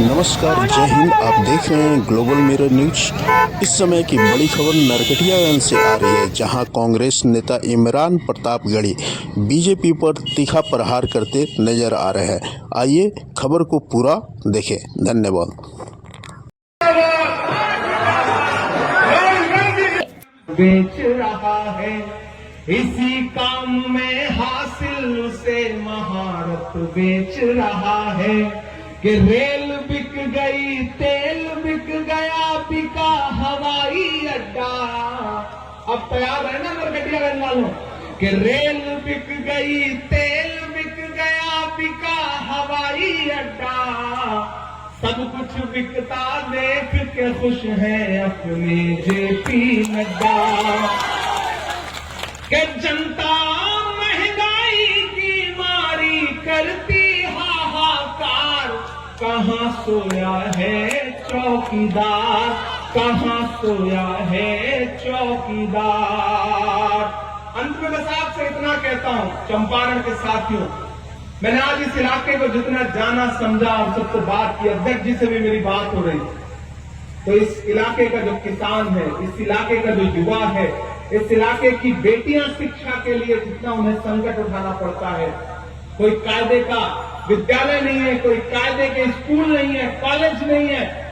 नमस्कार, जय हिंद। आप देख रहे हैं ग्लोबल मिरर न्यूज। इस समय की बड़ी खबर नरकटियागंज से आ रही है, जहां कांग्रेस नेता इमरान प्रतापगढ़ी बीजेपी पर तीखा प्रहार करते नजर आ रहे हैं। आइए खबर को पूरा देखें। धन्यवाद। बेच रहा है इसी काम में हासिल उसे महारत बेच रहा है कि रेल बिक गई, तेल बिक गया, बिका हवाई अड्डा। अब तैयार है ना नरकटियागंज वालों कि रेल बिक गई, तेल बिक गया, बिका हवाई अड्डा। सब कुछ बिकता देख के खुश है अपने जेपी नड्डा। कि जनता महंगाई की मारी करती हाहाकार, कहाँ सोया है चौकीदार, कहाँ सोया है चौकीदार। अंत में बस आपसे इतना कहता हूं चंपारण के साथियों, मैंने आज इस इलाके को जितना जाना समझा और सबसे बात की, अध्यक्ष जी से भी मेरी बात हो रही, तो इस इलाके का जो किसान है, इस इलाके का जो युवा है, इस इलाके की बेटियां शिक्षा के लिए जितना उन्हें संकट उठाना पड़ता है, कोई कायदे का विद्यालय नहीं है, कोई कायदे के स्कूल नहीं है, कॉलेज नहीं है।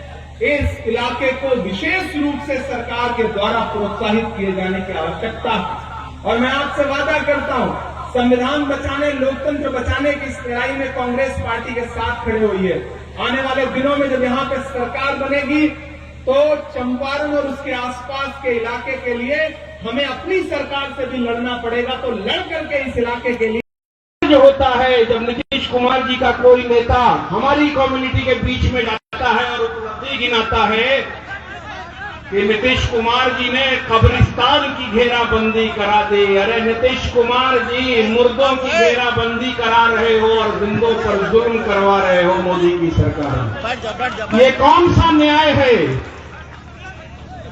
इस इलाके को विशेष रूप से सरकार के द्वारा प्रोत्साहित किए जाने की आवश्यकता है। और मैं आपसे वादा करता हूं, संविधान बचाने, लोकतंत्र बचाने की इस लड़ाई में कांग्रेस पार्टी के साथ खड़े हुई है। आने वाले दिनों में जब यहाँ पे सरकार बनेगी तो चंपारण और उसके आसपास के इलाके के लिए हमें अपनी सरकार से भी लड़ना पड़ेगा। तो लड़ करके इस इलाके के लिए जो होता है, जब नीतीश कुमार जी का कोई नेता हमारी कम्युनिटी के बीच में जाता है और उपलब्धि गिनाता है कि नीतीश कुमार जी ने कब्रिस्तान की घेराबंदी करा दी। अरे नीतीश कुमार जी, मुर्दों की घेराबंदी करा रहे हो और जिंदों पर जुल्म करवा रहे हो मोदी की सरकार। ये कौन सा न्याय है?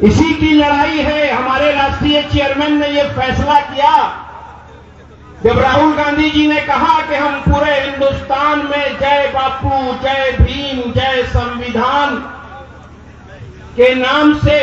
इसी की लड़ाई है। हमारे राष्ट्रीय चेयरमैन ने ये फैसला किया जब राहुल गांधी जी ने कहा कि हम पूरे हिंदुस्तान में जय बापू, जय भीम, जय संविधान के नाम से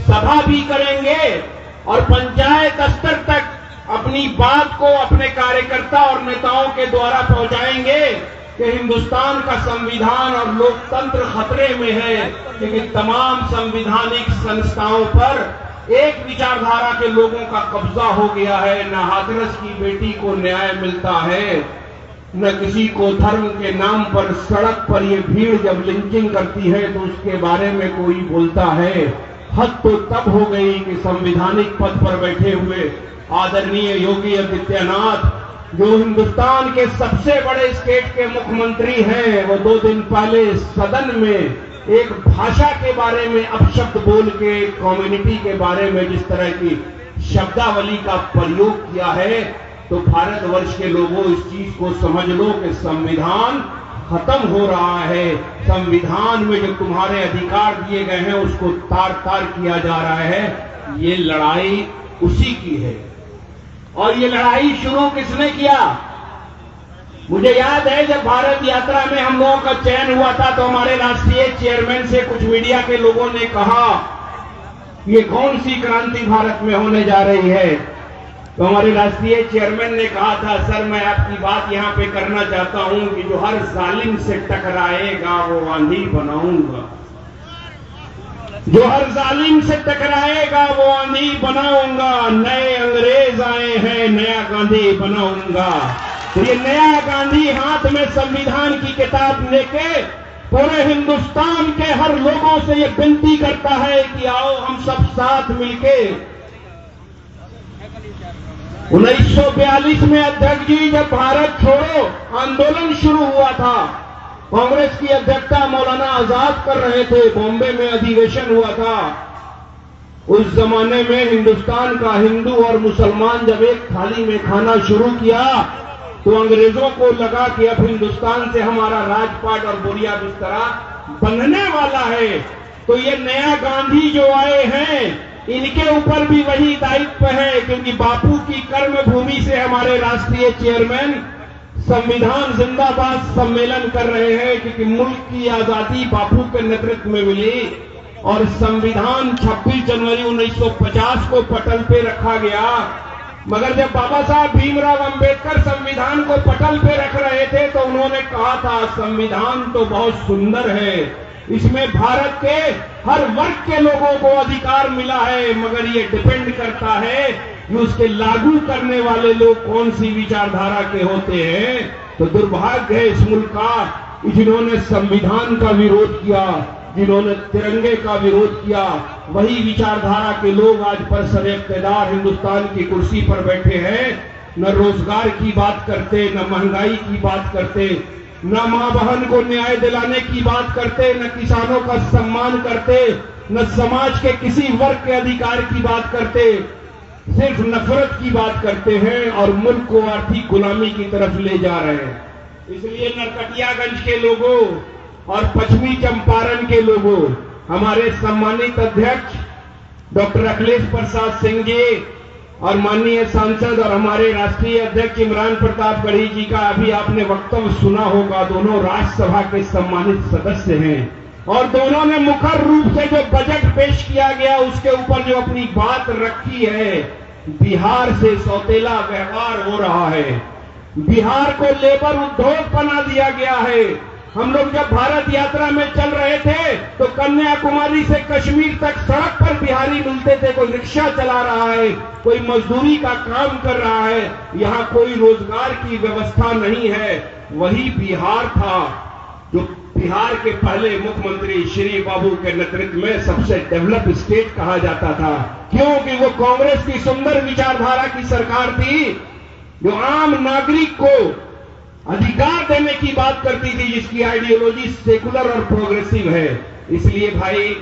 सभा भी करेंगे और पंचायत स्तर तक अपनी बात को अपने कार्यकर्ता और नेताओं के द्वारा पहुंचाएंगे कि हिंदुस्तान का संविधान और लोकतंत्र खतरे में है, क्योंकि तमाम संवैधानिक संस्थाओं पर एक विचारधारा के लोगों का कब्जा हो गया है। न हाथरस की बेटी को न्याय मिलता है, न किसी को धर्म के नाम पर सड़क पर ये भीड़ जब लिंचिंग करती है तो उसके बारे में कोई बोलता है। हद तो तब हो गई कि संवैधानिक पद पर बैठे हुए आदरणीय योगी आदित्यनाथ, जो हिंदुस्तान के सबसे बड़े स्टेट के मुख्यमंत्री हैं, वो 2 दिन पहले सदन में एक भाषा के बारे में अपशब्द बोल के कम्युनिटी के बारे में जिस तरह की शब्दावली का प्रयोग किया है, तो भारतवर्ष के लोगों इस चीज को समझ लो कि संविधान खत्म हो रहा है। संविधान में जो तुम्हारे अधिकार दिए गए हैं उसको तार तार किया जा रहा है। ये लड़ाई उसी की है। और ये लड़ाई शुरू किसने किया? मुझे याद है जब भारत यात्रा में हम लोगों का चयन हुआ था तो हमारे राष्ट्रीय चेयरमैन से कुछ मीडिया के लोगों ने कहा ये कौन सी क्रांति भारत में होने जा रही है। तो हमारे राष्ट्रीय चेयरमैन ने कहा था, सर मैं आपकी बात यहां पे करना चाहता हूं कि जो हर जालिम से टकराएगा वो आंधी बनाऊंगा, जो हर जालिम से टकराएगा वो आंधी बनाऊंगा। नए अंग्रेज आए हैं, नया गांधी बनाऊंगा। तो ये नया गांधी हाथ में संविधान की किताब लेके पूरे हिंदुस्तान के हर लोगों से ये विनती करता है कि आओ हम सब साथ मिलके 1942 में अध्यक्ष जी जब भारत छोड़ो आंदोलन शुरू हुआ था, कांग्रेस की अध्यक्षता मौलाना आजाद कर रहे थे, बॉम्बे में अधिवेशन हुआ था। उस जमाने में हिंदुस्तान का हिंदू और मुसलमान जब एक थाली में खाना शुरू किया तो अंग्रेजों को लगा कि अब हिंदुस्तान से हमारा राजपाट और बोरिया बिस्तरा बनने वाला है। तो ये नया गांधी जो आए हैं इनके ऊपर भी वही दायित्व है, क्योंकि बापू की कर्म भूमि से हमारे राष्ट्रीय चेयरमैन संविधान जिंदाबाद सम्मेलन कर रहे हैं, क्योंकि मुल्क की आजादी बापू के नेतृत्व में मिली और संविधान 26 जनवरी 1950 को पटल पे रखा गया। मगर जब बाबा साहब भीमराव अंबेडकर संविधान को पटल पे रख रहे थे तो उन्होंने कहा था संविधान तो बहुत सुंदर है, इसमें भारत के हर वर्ग के लोगों को अधिकार मिला है, मगर ये डिपेंड करता है कि उसके लागू करने वाले लोग कौन सी विचारधारा के होते हैं। तो दुर्भाग्य है इस मुल्क का, जिन्होंने संविधान का विरोध किया, जिन्होंने तिरंगे का विरोध किया, वही विचारधारा के लोग आज पर इख्तियार हिंदुस्तान की कुर्सी पर बैठे हैं। न रोजगार की बात करते, न महंगाई की बात करते, न मां बहन को न्याय दिलाने की बात करते, न किसानों का सम्मान करते, न समाज के किसी वर्ग के अधिकार की बात करते, सिर्फ नफरत की बात करते हैं और मुल्क को आर्थिक गुलामी की तरफ ले जा रहे हैं। इसलिए नरकटियागंज के लोगों और पश्चिमी चंपारण के लोगों, हमारे सम्मानित अध्यक्ष डॉक्टर अखिलेश प्रसाद सिंह जी और माननीय सांसद और हमारे राष्ट्रीय अध्यक्ष इमरान प्रताप गढ़ी जी का अभी आपने वक्तव्य सुना होगा। दोनों राज्यसभा के सम्मानित सदस्य हैं और दोनों ने मुखर रूप से जो बजट पेश किया गया उसके ऊपर जो अपनी बात रखी है, बिहार से सौतेला व्यवहार हो रहा है, बिहार को लेबर उद्योग बना दिया गया है। हम लोग जब भारत यात्रा में चल रहे थे तो कन्याकुमारी से कश्मीर तक सड़क पर बिहारी मिलते थे, कोई रिक्शा चला रहा है, कोई मजदूरी का काम कर रहा है, यहाँ कोई रोजगार की व्यवस्था नहीं है। वही बिहार था जो बिहार के पहले मुख्यमंत्री श्री बाबू के नेतृत्व में सबसे डेवलप स्टेट कहा जाता था, क्योंकि वो कांग्रेस की सुंदर विचारधारा की सरकार थी जो आम नागरिक को अधिकार देने की बात करती थी, जिसकी आइडियोलॉजी सेकुलर और प्रोग्रेसिव है। इसलिए भाई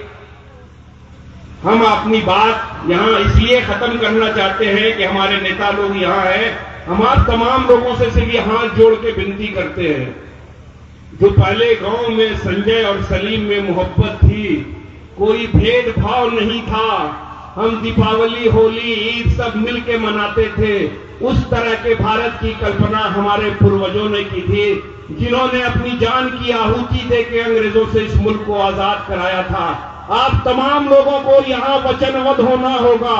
हम अपनी बात यहां इसलिए खत्म करना चाहते हैं कि हमारे नेता लोग यहां हैं। हम आप तमाम लोगों से सिर्फ हाथ जोड़ के विनती करते हैं, जो पहले गांव में संजय और सलीम में मोहब्बत थी, कोई भेदभाव नहीं था, हम दीपावली, होली, ईद सब मिलके मनाते थे, उस तरह के भारत की कल्पना हमारे पूर्वजों ने की थी, जिन्होंने अपनी जान की आहुति देके अंग्रेजों से इस मुल्क को आजाद कराया था। आप तमाम लोगों को यहां वचनबद्ध होना होगा,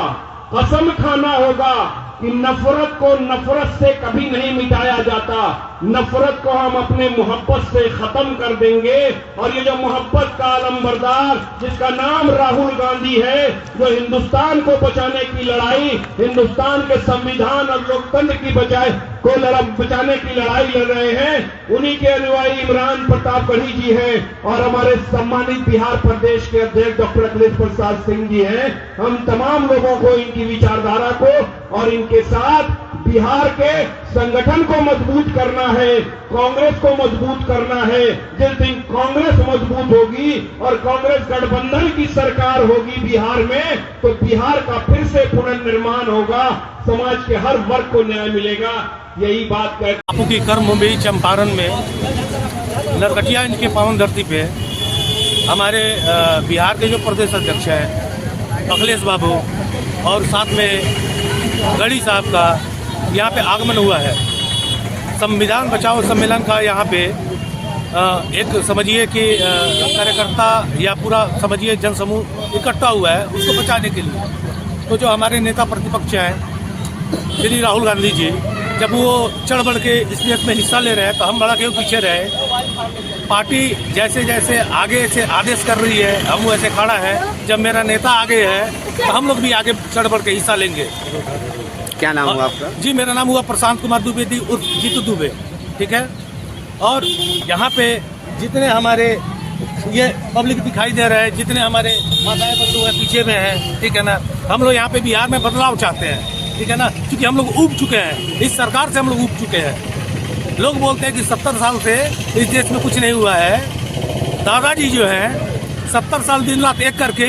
कसम खाना होगा कि नफरत को नफरत से कभी नहीं मिटाया जाता, नफरत को हम अपने मोहब्बत से खत्म कर देंगे। और ये जो मोहब्बत का आलमबरदार जिसका नाम राहुल गांधी है, जो हिंदुस्तान को बचाने की लड़ाई, हिंदुस्तान के संविधान और लोकतंत्र की बचाने की लड़ाई लड़ रहे हैं, उन्हीं के अनुयायी इमरान प्रताप गढ़ी जी हैं और हमारे सम्मानित बिहार प्रदेश के अध्यक्ष डॉक्टर अखिलेश प्रसाद सिंह जी हैं। हम तमाम लोगों को इनकी विचारधारा को और इनके साथ बिहार के संगठन को मजबूत करना है, कांग्रेस को मजबूत करना है। जिस दिन कांग्रेस मजबूत होगी और कांग्रेस गठबंधन की सरकार होगी बिहार में, तो बिहार का फिर से पुनर्निर्माण होगा, समाज के हर वर्ग को न्याय मिलेगा। यही बात कहते बापू की कर्मभूमि चंपारण में नरकटियागंज के पावन धरती पे हमारे बिहार के जो प्रदेश अध्यक्ष हैं अखिलेश बाबू और साथ में गढ़ी साहब का यहाँ पे आगमन हुआ है। संविधान बचाओ सम्मेलन का यहाँ पे एक समझिए कि कार्यकर्ता या पूरा समझिए जनसमूह इकट्ठा हुआ है उसको बचाने के लिए। तो जो हमारे नेता प्रतिपक्ष हैं श्री राहुल गांधी जी, जब वो चढ़ बढ़ के इस देश में हिस्सा ले रहे हैं तो हम बड़ा क्यों पीछे रहे। पार्टी जैसे जैसे आगे से आदेश कर रही है हम वैसे खड़ा है। जब मेरा नेता आगे है तो हम लोग भी आगे चढ़ बढ़ के हिस्सा लेंगे। क्या नाम हुआ आपका? जी मेरा नाम हुआ प्रशांत कुमार द्विवेदी उर्फ जीतू दुबे, ठीक है। और यहाँ पे जितने हमारे ये पब्लिक दिखाई दे रहे हैं, जितने हमारे माताएं बंधु हैं पीछे में हैं, ठीक है ना, हम लोग यहाँ पे बिहार में बदलाव चाहते हैं, ठीक है ना, क्योंकि हम लोग ऊब चुके हैं, इस सरकार से हम लोग ऊब चुके हैं। लोग बोलते हैं कि 70 साल से इस देश में कुछ नहीं हुआ है। दादाजी जो हैं 70 साल दिन रात एक करके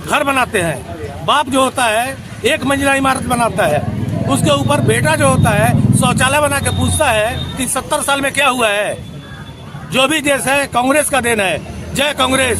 घर बनाते हैं। बाप जो होता है एक मंजिला इमारत बनाता है, उसके ऊपर बेटा जो होता है शौचालय बना के पूछता है कि 70 साल में क्या हुआ है। जो भी देश है कांग्रेस का देन है। जय कांग्रेस।